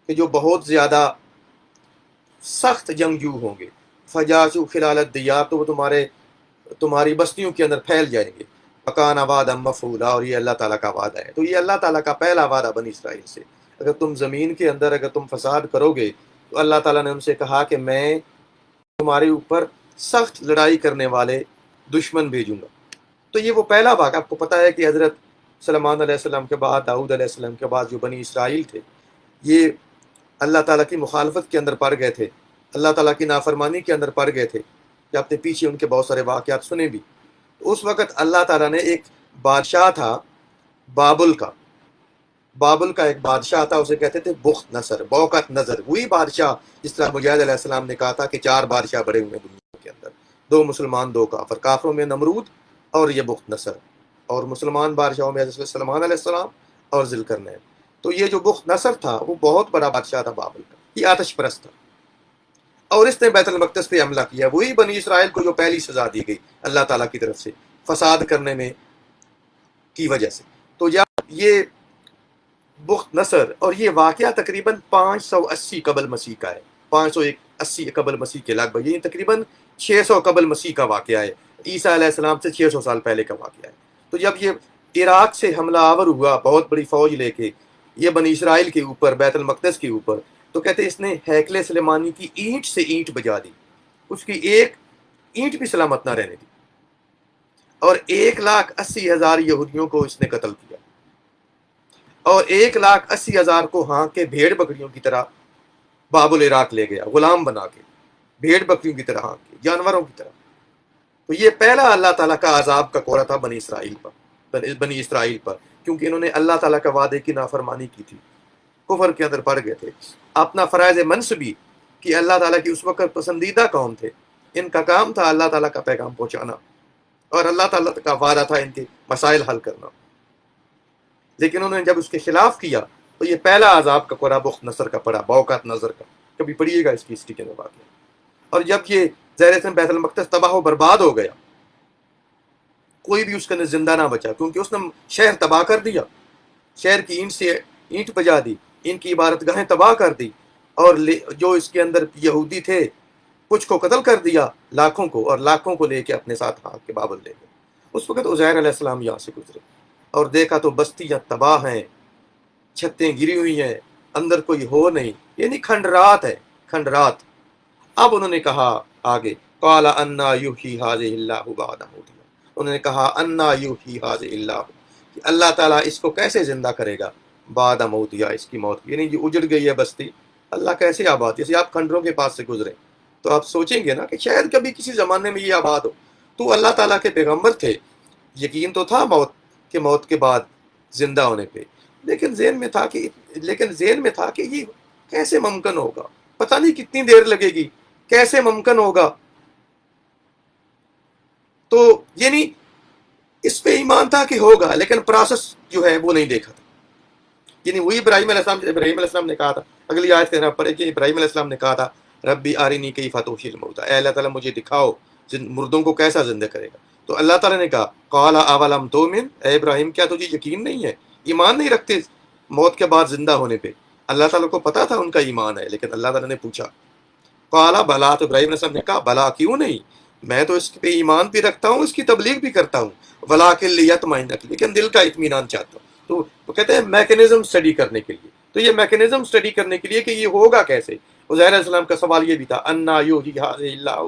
کہ جو بہت زیادہ سخت جنگجو ہوں گے. فجاسو خلال الدیار، تو وہ تمہاری بستیوں کے اندر پھیل جائیں گے. وکان وعدا مفعولا، اور یہ اللہ تعالیٰ کا وعدہ ہے. تو یہ اللہ تعالیٰ کا پہلا وعدہ بنی اسرائیل سے، اگر تم زمین کے اندر اگر تم فساد کرو گے تو اللہ تعالیٰ نے ان سے کہا کہ میں تمہارے اوپر سخت لڑائی کرنے والے دشمن بھیجوں گا. تو یہ وہ پہلا واقعہ. آپ کو پتہ ہے کہ حضرت سلیمان علیہ السلام کے بعد، داؤد علیہ السلام کے بعد جو بنی اسرائیل تھے، یہ اللہ تعالیٰ کی مخالفت کے اندر پڑ گئے تھے، اللہ تعالیٰ کی نافرمانی کے اندر پڑ گئے تھے. کہ آپ نے پیچھے ان کے بہت سارے واقعات سنے بھی. تو اس وقت اللہ تعالیٰ نے ایک بادشاہ تھا بابل کا ایک بادشاہ تھا، اسے کہتے تھے بخت نصر، بوقت نظر. وہی بادشاہ جس طرح مجاہد علیہ السلام نے کہا تھا کہ 4 بادشاہ بڑے ہوئے دنیا کے اندر، 2 مسلمان 2 کافر. کافروں میں نمرود اور یہ بخت نصر، اور مسلمان بادشاہوں میں حضرت سلیمان علیہ السلام اور ذوالقرنین. تو یہ جو بخت نصر تھا وہ بہت بڑا بادشاہ تھا بابل کا، یہ آتش پرست تھا، اور اس نے بیت المقدس پہ حملہ کیا. وہی بنی اسرائیل کو جو پہلی سزا دی گئی اللہ تعالیٰ کی طرف سے، فساد کرنے میں کی وجہ سے۔ تو جب یہ بخت نصر اور یہ واقعہ تقریباً 580 قبل مسیح کا ہے، 580 قبل مسیح کے لگ بھگ، یہ تقریباً 600 قبل مسیح کا واقعہ ہے، عیسیٰ علیہ السلام سے 600 سال پہلے کا واقعہ ہے۔ تو جب یہ عراق سے حملہ آور ہوا بہت بڑی فوج لے کے یہ بنی اسرائیل کے اوپر، بیت المقدس کے اوپر، تو کہتے ہیں اس نے ہیکل سلیمانی کی اینٹ سے اینٹ بجا دی، اس کی ایک اینٹ بھی سلامت نہ رہنے دی، اور 1,80,000 یہودیوں کو اس نے قتل کیا، اور 1,80,000 کو ہانک کے بھیڑ بکریوں کی طرح باب العراق لے گیا، غلام بنا کے، بھیڑ بکریوں کی طرح ہانک کے، جانوروں کی طرح۔ تو یہ پہلا اللہ تعالیٰ کا عذاب کا کورا تھا بنی اسرائیل پر، کیونکہ انہوں نے اللہ تعالیٰ کا وعدے کی نافرمانی کی تھی، کفر کے اندر پڑ گئے تھے، اپنا فرائض منصبی کہ اللہ تعالیٰ کی اس وقت پسندیدہ قوم تھے، ان کا کام تھا اللہ تعالیٰ کا پیغام پہنچانا، اور اللہ تعالیٰ کا وعدہ تھا ان کے مسائل حل کرنا، لیکن انہوں نے جب اس کے خلاف کیا تو یہ پہلا عذاب کا قرآن بخت نصر کا پڑا، بوقات نظر کا، کبھی پڑھیے گا اس کی ہسٹری کے اندر واقعہ۔ اور جب یہ زیر اثر بیت المقدس تباہ و برباد ہو گیا، کوئی بھی اس کے اندر زندہ نہ بچا، کیونکہ اس نے شہر تباہ کر دیا، شہر کی اینٹ سے اینٹ بجا دی، ان کی عبادت گاہیں تباہ کر دی، اور جو اس کے اندر یہودی تھے کچھ کو قتل کر دیا، لاکھوں کو، اور لاکھوں کو لے کے اپنے ساتھ ہاتھ کے بابل لے گئے۔ اس وقت عزیر علیہ السلام یہاں سے گزرے اور دیکھا تو بستیاں تباہ ہیں، چھتیں گری ہوئی ہیں، اندر کوئی ہو نہیں، یعنی کھنڈرات ہے، کھنڈرات۔ اب انہوں نے کہا آگے، قال انا یحیی ھذہ اللہ بعد موتہ، انہوں نے کہا انا یحیی ھذہ اللہ، کہ اللہ تعالیٰ اس کو کیسے زندہ کرے گا بعد موتہ، اس کی موت، یعنی جو اجڑ گئی ہے بستی، اللہ کیسے آباد، جیسے آپ کھنڈروں کے پاس سے گزرے تو آپ سوچیں گے نا کہ شاید کبھی کسی زمانے میں یہ آباد ہو۔ تو اللہ تعالیٰ کے پیغمبر تھے، یقین تو تھا موت کے بعد زندہ ہونے پہ، لیکن ذہن میں تھا کہ یہ کیسے ممکن ہوگا، پتہ نہیں کتنی دیر لگے گی، کیسے ممکن ہوگا۔ تو یعنی اس پہ ایمان تھا کہ ہوگا، لیکن پروسیس جو ہے وہ نہیں دیکھا تھا۔ یعنی وہی ابراہیم علیہ السلام نے کہا تھا، اگلی آیت کے پڑھے کہ ابراہیم علیہ السلام نے کہا تھا ربی آرینی کیف تحیی الموتیٰ، اے اللہ تعالیٰ مجھے دکھاؤ مردوں کو کیسا زندہ کرے گا۔ تو اللہ تعالیٰ نے کہا قال اولم تؤمن، اے ابراہیم کیا تجھے یقین نہیں ہے، ایمان نہیں رکھتے موت کے بعد زندہ ہونے پہ؟ اللہ تعالیٰ کو پتا تھا ان کا ایمان ہے، لیکن اللہ تعالیٰ نے پوچھا قال بلا، تو ابراہیم علیہ السلام نے کہا بلا کیوں نہیں، میں تو اس پہ ایمان بھی رکھتا ہوں، اس کی تبلیغ بھی کرتا ہوں، ولکن لیطمئن قلبی، لیکن دل کا اطمینان چاہتا ہوں۔ تو وہ کہتے ہیں میکینزم اسٹڈی کرنے کے لیے، تو یہ میکینزم اسٹڈی کرنے کے لیے کہ یہ ہوگا کیسے۔ عزیر علیہ السلام کا سوال یہ بھی تھا انا یحیی ھذہ اللہ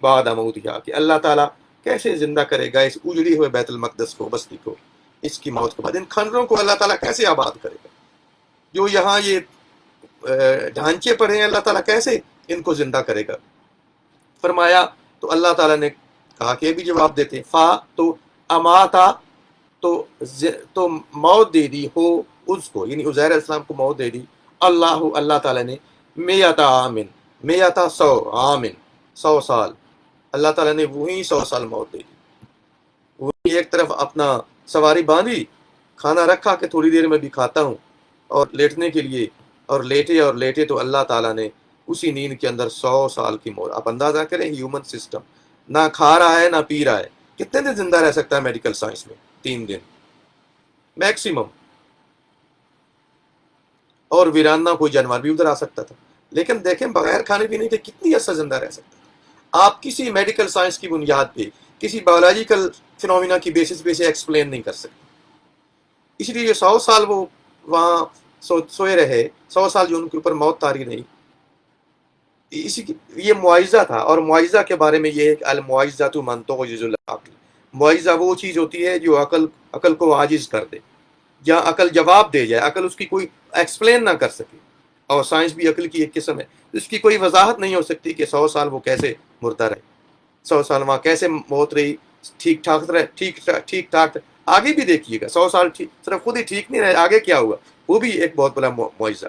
بعد موتہ، کہ اللہ تعالیٰ کیسے زندہ کرے گا اس اجڑی ہوئے بیت المقدس کو، بستی کو، اس کی موت کے بعد، ان کھنڈروں کو اللہ تعالیٰ کیسے آباد کرے گا، جو یہاں یہ ڈھانچے پڑے ہیں، اللہ تعالیٰ کیسے ان کو زندہ کرے گا۔ فرمایا تو اللہ تعالیٰ نے کہا کہ یہ بھی جواب دیتے ہیں، فا تو اماتا، تو موت دے دی ہو اس کو، یعنی عزیر علیہ السلام کو موت دے دی اللہ تعالیٰ نے، میتا عامن، میتا 100 عامن، 100 سال، اللہ تعالیٰ نے وہی 100 سال موت دے دی۔ وہی ایک طرف اپنا سواری باندھی، کھانا رکھا کہ تھوڑی دیر میں بھی کھاتا ہوں، اور لیٹنے کے لیے، اور لیٹے تو اللہ تعالیٰ نے اسی نیند کے اندر 100 سال کی موت۔ آپ اندازہ کریں ہیومن سسٹم، نہ کھا رہا ہے نہ پی رہا ہے، کتنے دن زندہ رہ سکتا ہے میڈیکل سائنس میں؟ 3 دن میکسیمم، اور ویرانہ کوئی جانور بھی ادھر آ سکتا تھا، لیکن دیکھیں بغیر کھانے پینے کے کتنی عرصہ زندہ رہ سکتا ہے۔ آپ کسی میڈیکل سائنس کی بنیاد پہ، کسی بایولوجیکل فنومینا کی بیسس پہ سے ایکسپلین نہیں کر سکتے، اس لیے یہ 100 سال وہ وہاں سوئے رہے، 100 سال جو ان کے اوپر موت طاری نہیں، یہ معاوضہ تھا۔ اور معاوضہ کے بارے میں یہ ہے کہ المعاوضۃ من تعجز العقل، معاوضہ وہ چیز ہوتی ہے جو عقل کو عاجز کر دے، یا عقل جواب دے جائے، عقل اس کی کوئی ایکسپلین نہ کر سکے، اور سائنس بھی عقل کی ایک قسم ہے، اس کی کوئی وضاحت نہیں ہو سکتی کہ 100 سال وہ کیسے مردہ رہے، 100 سال وہاں کیسے موت رہی، ٹھیک ٹھاک آگے بھی دیکھیے گا، 100 سال صرف خود ہی ٹھیک نہیں رہے، آگے کیا ہوا، وہ بھی ایک بہت بڑا معاوضہ۔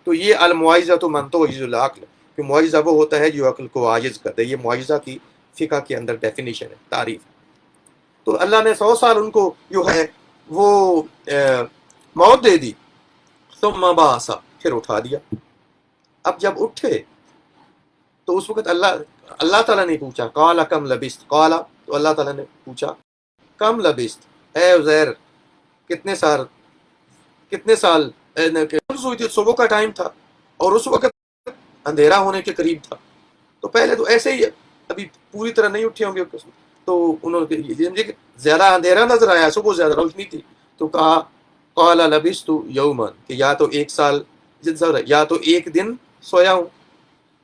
تو یہ المعاوضۃ من تعجز العقل، کہ معاوضہ وہ ہوتا ہے جو عقل کو عاجز کر دے، یہ معاوضہ کی فقہ کے اندر ڈیفینیشن ہے، تعریف ہے۔ تو اللہ نے 100 سال ان کو جو ہے وہ موت دے دی، ثم بعث، پھر اٹھا دیا۔ اب جب اٹھے تو اس وقت اللہ تعالیٰ نے پوچھا قال کم لبثت، قال، تو اللہ تعالیٰ نے پوچھا کم لبست، اے عزیر کتنے سال ہوئی تھی؟ صبح کا ٹائم تھا اور اس وقت اندھیرا ہونے کے قریب تھا، تو پہلے تو ایسے ہی ابھی پوری طرح نہیں اٹھے ہوں گے، تو انہوں نے زیادہ اندھیرا نظر آیا، صبح زیادہ روشنی تھی، تو کہا قال لبثت یوما، کہ یا تو ایک سال یا تو ایک دن سویا ہوں،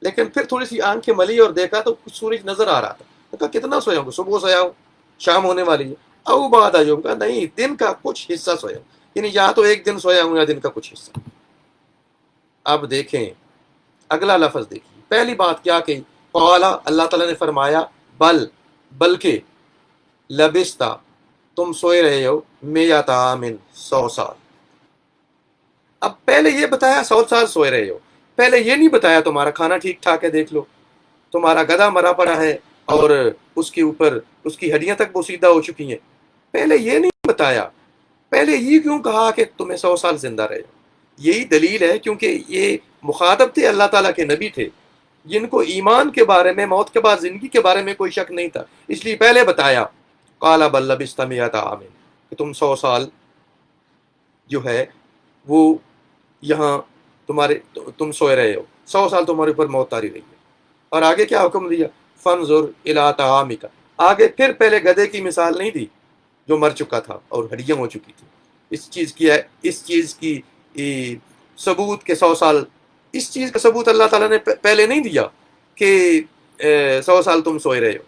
لیکن پھر تھوڑی سی آنکھیں ملی اور دیکھا تو کچھ سورج نظر آ رہا تھا، تو کہا کتنا سویا ہوں؟ صبح سویا ہوں، شام ہونے والی ہے، او بعد آئیوں کا نہیں، دن کا کچھ حصہ سویا ہوں، یعنی یا تو ایک دن سویا ہوں یا دن کا کچھ حصہ۔ اب دیکھیں اگلا لفظ دیکھیے، پہلی بات کیا کہی؟ قال، اللہ تعالیٰ نے فرمایا بلکہ لبستا، تم سوئے رہے ہو میات عامن، 100 سال۔ اب پہلے یہ بتایا 100 سال سوئے رہے ہو، پہلے یہ نہیں بتایا تمہارا کھانا ٹھیک ٹھاک ہے، دیکھ لو تمہارا گدھا مرا پڑا ہے اور اس کے اوپر اس کی ہڈیاں تک بوسیدہ ہو چکی ہیں، پہلے یہ نہیں بتایا، پہلے یہ کیوں کہا کہ تمہیں 100 سال زندہ رہے ہو؟ یہی دلیل ہے کیونکہ یہ مخاطب تھے، اللہ تعالیٰ کے نبی تھے، جن کو ایمان کے بارے میں، موت کے بعد زندگی کے بارے میں کوئی شک نہیں تھا، اس لیے پہلے بتایا قال بل لبثت مئۃ عام، کہ تم 100 سال جو ہے وہ یہاں تم سوئے رہے ہو، 100 سال تمہارے اوپر موت تاری رہی ہے۔ اور آگے کیا حکم دیا؟ فانظر الی طعامک، آگے پھر پہلے گدھے کی مثال نہیں دی جو مر چکا تھا اور ہڈیاں ہو چکی تھی، اس چیز کی ثبوت کے 100 سال، اس چیز کا ثبوت اللہ تعالیٰ نے پہلے نہیں دیا کہ 100 سال تم سوئے رہے ہو،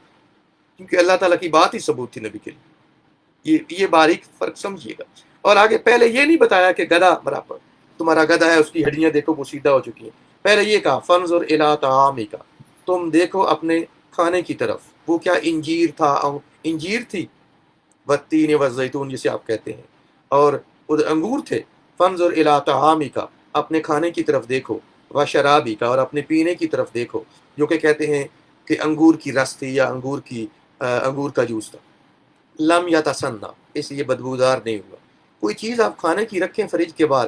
کیونکہ اللہ تعالیٰ کی بات ہی ثبوت تھی نبی کے لیے، یہ باریک فرق سمجھیے گا۔ اور آگے پہلے یہ نہیں بتایا کہ گدھا مرا پر، تمہارا گدھا ہے اس کی ہڈیاں دیکھو وہ سیدھا ہو چکی ہیں، پہلے یہ کہا فانظر الی طعامک، تم دیکھو اپنے کھانے کی طرف، وہ کیا انجیر تھا، انجیر تھی، والتین والزیتون جسے آپ کہتے ہیں، اور انگور تھے، فانظر الی طعامک، اپنے کھانے کی طرف دیکھو، وشرابک، اور اپنے پینے کی طرف دیکھو، جو کہ کہتے ہیں کہ انگور کی رس تھی یا انگور کا جوس تھا، لم یتسنہ، اس لیے بدبودار نہیں ہوا۔ کوئی چیز آپ کھانے کی رکھیں فریج کے بعد،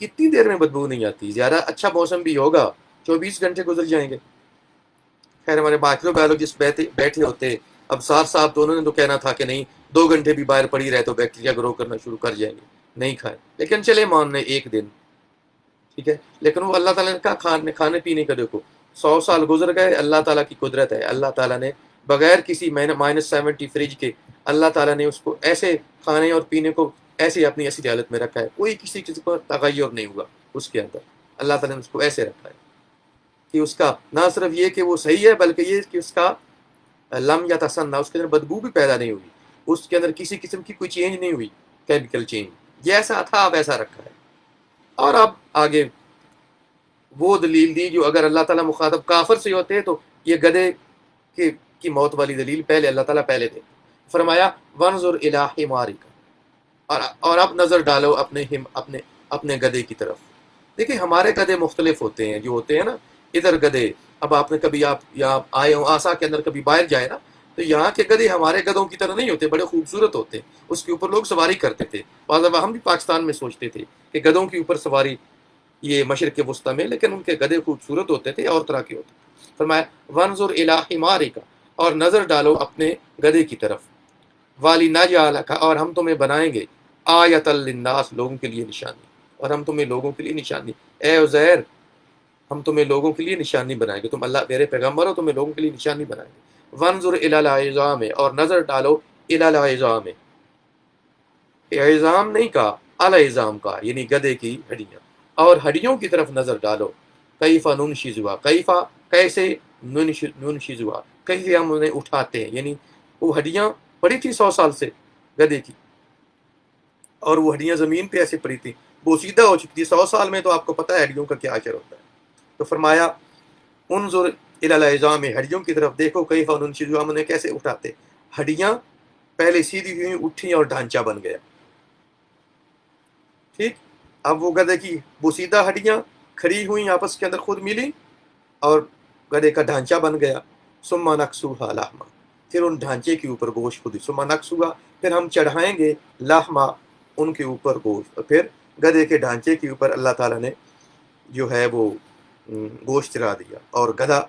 کتنی دیر میں بدبو نہیں آتی، زیادہ اچھا موسم بھی ہوگا 24 گھنٹے گزر جائیں گے۔ خیر ہمارے مائکرو بایولوجسٹ بیٹھے ہوتے، اب صاحب تو انہوں نے تو کہنا تھا کہ نہیں 2 گھنٹے بھی باہر پڑی رہے تو بیکٹیریا گرو کرنا شروع کر جائیں گے، نہیں کھائے، لیکن چلے مان لیں ایک دن، ٹھیک ہے، لیکن وہ اللہ تعالیٰ نے کہا کھانے پینے کا دیکھو، 100 سال گزر گئے، اللہ تعالیٰ کی قدرت ہے، اللہ تعالیٰ نے بغیر کسی -70 فریج کے اللہ تعالیٰ نے اس کو ایسے کھانے اور پینے کو ایسے اپنی ایسی حالت میں رکھا ہے، کوئی کسی پر تغیر نہیں ہوا اس کے اندر، اللہ تعالیٰ نے اس کو ایسے رکھا ہے کہ اس کا نہ صرف یہ کہ وہ صحیح ہے، بلکہ یہ کہ اس کا لم یتسنہ، اس کے اندر بدبو بھی پیدا نہیں ہوئی، اس کے اندر کسی قسم کی کوئی چینج نہیں ہوئی، کیمیکل چینج، جیسا تھا ویسا رکھا ہے۔ اور اب آگے وہ دلیل دی جو اگر اللہ تعالیٰ مخاطب کافر سے ہوتے تو یہ گدھے کی موت والی دلیل پہلے اللہ تعالیٰ پہلے دے، فرمایا وانظر الی حمارک، اور اب نظر ڈالو اپنے گدھے کی طرف۔ دیکھیں ہمارے گدھے مختلف ہوتے ہیں، جو ہوتے ہیں نا ادھر گدھے، اب آپ نے کبھی آپ یہاں آئے ہوں آسا کے اندر کبھی باہر جائے نا، تو یہاں کے گدھے ہمارے گدھوں کی طرح نہیں ہوتے، بڑے خوبصورت ہوتے ہیں، اس کے اوپر لوگ سواری کرتے تھے، بعض دفعہ ہم بھی پاکستان میں سوچتے تھے کہ گدھوں کے اوپر سواری یہ مشرق وسطیٰ میں، لیکن ان کے گدھے خوبصورت ہوتے تھے اور طرح کے ہوتے تھے۔ فرمایا وانظر الی حمارک، اور نظر ڈالو اپنے گدھے کی طرف، وَلِنَجْعَلَكَ، اور ہم تمہیں بنائیں گے آیۃ للناس، لوگوں کے لیے نشانی، اور ہم تمہیں لوگوں کے لیے نشانی، اے عزیر ہم تمہیں لوگوں کے لیے نشانی بنائیں گے، تم اللہ میرے پیغمبر ہو، تمہیں لوگوں کے لیے نشانی بنائیں گے۔ وانظر الی العظام، اور نظر ڈالو الی العظام، عظام نہیں کہا العظام کہا، یعنی گدھے کی ہڈیاں، اور ہڈیوں کی طرف نظر ڈالو، کیف ننشزها، کیسے ننشزها، کیسے ہم انہیں اٹھاتے ہیں، یعنی وہ ہڈیاں پڑی تھی 100 سال سے گدھے کی، اور وہ ہڈیاں زمین پہ ایسے پڑی تھی، بوسیدہ ہو چکی تھی 100 سال میں، تو آپ کو پتہ ہے ہڈیوں کا کیا اثر ہوتا ہے۔ تو فرمایا انظر الی العظام، ہڈیوں کی طرف دیکھو، کیف ننشزها، ہم انہیں کیسے اٹھاتے، ہڈیاں پہلے سیدھی ہوئی اٹھی اور ڈھانچہ بن گیا، ٹھیک، اب وہ گدھے کی بوسیدہ ہڈیاں کھڑی ہوئیں، آپس کے اندر خود ملی، اور گدھے کا ڈھانچہ بن گیا، ثم نکسوها لحما، پھر ان ڈھانچے کے اوپر گوشت خود، ثم نکسوها، پھر ہم چڑھائیں گے لحما، ان کے اوپر گوشت، اور پھر گدھے کے ڈھانچے کے اوپر اللہ تعالیٰ نے جو ہے وہ گوشت چڑھا دیا، اور گدھا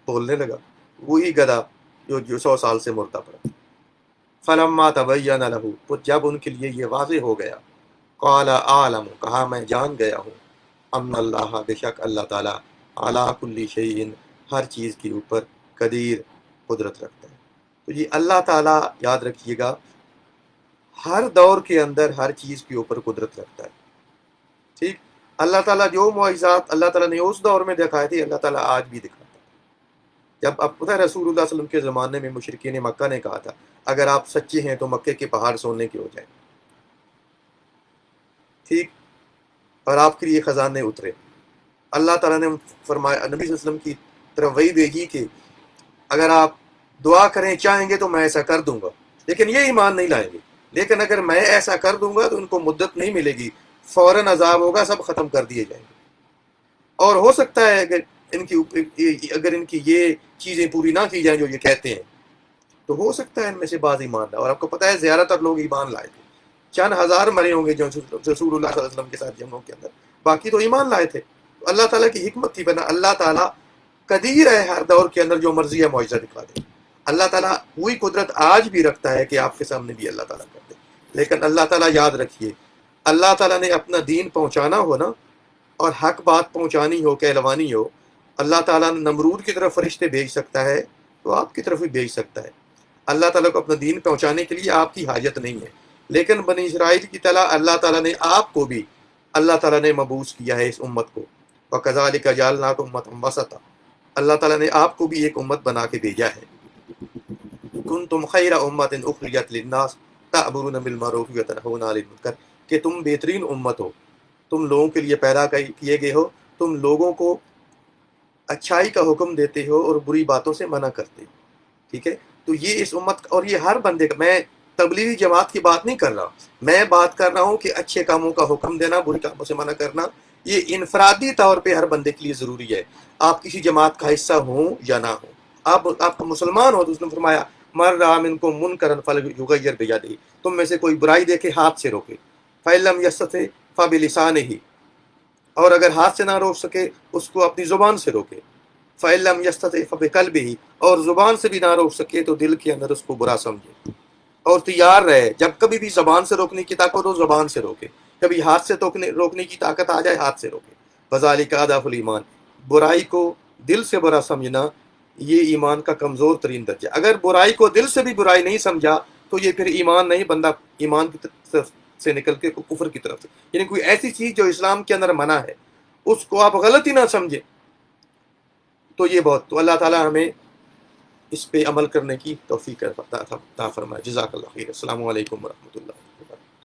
بولنے لگا، وہی گدھا جو 100 سال سے مردہ پڑا۔ فلما تبین لہ، تو جب ان کے لیے یہ واضح ہو گیا، قال اعلم، کہا میں جان گیا ہوں، ان اللہ، بے شک اللہ تعالیٰ، علی کل شیء، ہر چیز کے اوپر قدیر، قدرت رکھتا ہے۔ تو یہ اللہ تعالیٰ، یاد رکھیے گا، ہر دور کے اندر ہر چیز کے اوپر قدرت رکھتا ہے، ٹھیک؟ اللہ تعالیٰ جو معجزات اللہ تعالیٰ نے اس دور میں دکھائے تھے، اللہ تعالیٰ آج بھی دکھاتا ہے۔ جب اب پتہ ہے رسول اللہ صلی اللہ علیہ وسلم کے زمانے میں مشرکین مکہ نے کہا تھا اگر آپ سچے ہیں تو مکے کے پہاڑ سونے کے ہو جائیں، ٹھیک؟ اور آپ کے لیے خزانے اترے، اللہ تعالیٰ نے فرمایا، نبی صلی اللہ علیہ وسلم کی طرف وہی بھیجی کہ اگر آپ دعا کریں چاہیں گے تو میں ایسا کر دوں گا، لیکن یہ ایمان نہیں لائیں گے، لیکن اگر میں ایسا کر دوں گا تو ان کو مدت نہیں ملے گی، فوراً عذاب ہوگا، سب ختم کر دیے جائیں گے۔ اور ہو سکتا ہے اگر ان کی یہ چیزیں پوری نہ کی جائیں جو یہ کہتے ہیں، تو ہو سکتا ہے ان میں سے بعض ایمان لائے۔ اور آپ کو پتہ ہے زیادہ تر لوگ ایمان لائے تھے، چند ہزار مرے ہوں گے جو رسول اللہ صلی اللہ علیہ وسلم کے ساتھ جنگوں کے اندر، باقی تو ایمان لائے تھے۔ تو اللہ تعالیٰ کی حکمت تھی، بنا اللہ تعالیٰ قدیر ہے ہر دور کے اندر جو مرضی ہے معجزہ دکھا دے۔ اللہ تعالیٰ وہی قدرت آج بھی رکھتا ہے کہ آپ کے سامنے بھی اللہ تعالیٰ کر دے، لیکن اللہ تعالیٰ، یاد رکھیے، اللہ تعالیٰ نے اپنا دین پہنچانا ہو نا، اور حق بات پہنچانی ہو، کہلوانی ہو، اللہ تعالیٰ نے نمرود کی طرف فرشتے بھیج سکتا ہے تو آپ کی طرف بھی بھیج سکتا ہے۔ اللہ تعالیٰ کو اپنا دین پہنچانے کے لیے آپ کی حاجت نہیں ہے، لیکن بنی اسرائیل کی طرح اللہ تعالیٰ نے آپ کو بھی، اللہ تعالیٰ نے مبعوث کیا ہے اس امت کو، وَكَذَلِكَ جَعَلْنَاكُمْ أُمَّةً وَسَطًا، اللہ تعالیٰ نے آپ کو بھی ایک امت بنا کے بھیجا ہے۔ كُنتُمْ خَيْرَ أُمَّةٍ أُخْرِجَتْ لِلنَّاسِ تَأْمُرُونَ بِالْمَعْرُوفِ وَتَنْهَوْنَ عَنِ الْمُنكَرِ، کہ تم بہترین امت ہو، تم لوگوں کے لیے پیدا کیے گئے ہو، تم لوگوں کو اچھائی کا حکم دیتے ہو اور بری باتوں سے منع کرتے ہو، ٹھیک ہے؟ تو یہ اس امت، اور یہ ہر بندے کا، میں تبلیغی جماعت کی بات نہیں کر رہا، میں بات کر رہا ہوں کہ اچھے کاموں کا حکم دینا، برے کاموں سے منع کرنا، یہ انفرادی طور پہ ہر بندے کے لیے ضروری ہے، آپ کسی جماعت کا حصہ ہوں یا نہ ہوں۔ آپ مسلمان ہو تو اس نے فرمایا مر رہا منکم منکرا فلیغیر بیدہ، تم میں سے کوئی برائی دیکھے ہاتھ سے روکے، فإن لم یستطع فبلسانہ، اور اگر ہاتھ سے نہ روک سکے اس کو اپنی زبان سے روکے، فإن لم یستطع فبقلبہ، اور زبان سے بھی نہ روک سکے تو دل کے اندر اس کو برا سمجھے، اور تیار رہے جب کبھی بھی زبان سے روکنے کی طاقت ہو زبان سے روکے، کبھی ہاتھ سے روکنے کی طاقت آ جائے ہاتھ سے روکے۔ وذالک اضعف الایمان، برائی کو دل سے برا سمجھنا یہ ایمان کا کمزور ترین درجہ۔ اگر برائی کو دل سے بھی برائی نہیں سمجھا تو یہ پھر ایمان نہیں، بندہ ایمان کی طرف سے نکل کے کفر کی طرف سے، یعنی کوئی ایسی چیز جو اسلام کے اندر منع ہے اس کو آپ غلطی نہ سمجھیں، تو یہ بہت، تو اللہ تعالیٰ ہمیں اس پہ عمل کرنے کی توفیق عطا فرمائے۔ جزاک اللہ خیر۔ السلام علیکم ورحمۃ اللہ۔